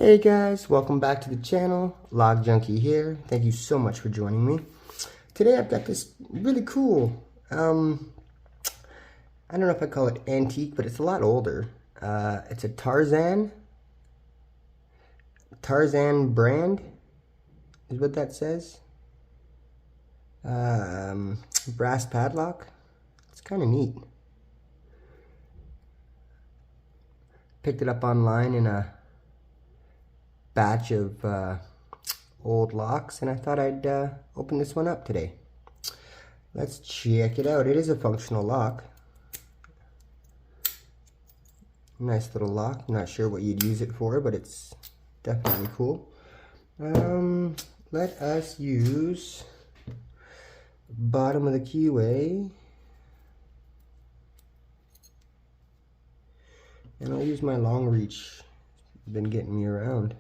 Hey guys, welcome back to the channel. Log Junkie here. Thank you so much for joining me. Today I've got this really cool, I don't know if I call it antique, but it's a lot older. It's a Tarzan Brand is what that says. Brass padlock. It's kind of neat. Picked it up online in a batch of old locks, and I thought I'd open this one up today. Let's check it out. It is a functional lock. Nice little lock. Not sure what you'd use it for, but it's definitely cool. Let us use bottom of the keyway, and I'll use my long reach. It's been getting me around.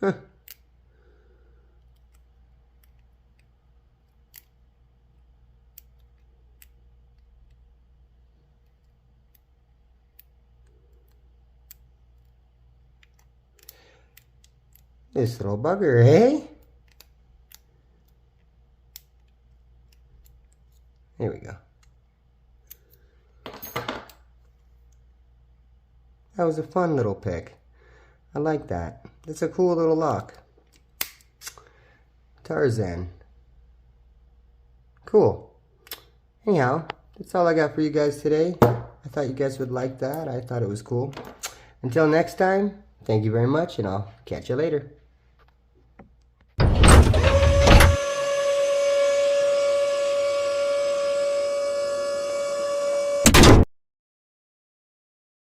Huh. This little bugger, eh? There we go. That was a fun little pick. I like that. It's a cool little lock. Tarzan. Cool. Anyhow, that's all I got for you guys today. I thought you guys would like that. I thought it was cool. Until next time, thank you very much, and I'll catch you later.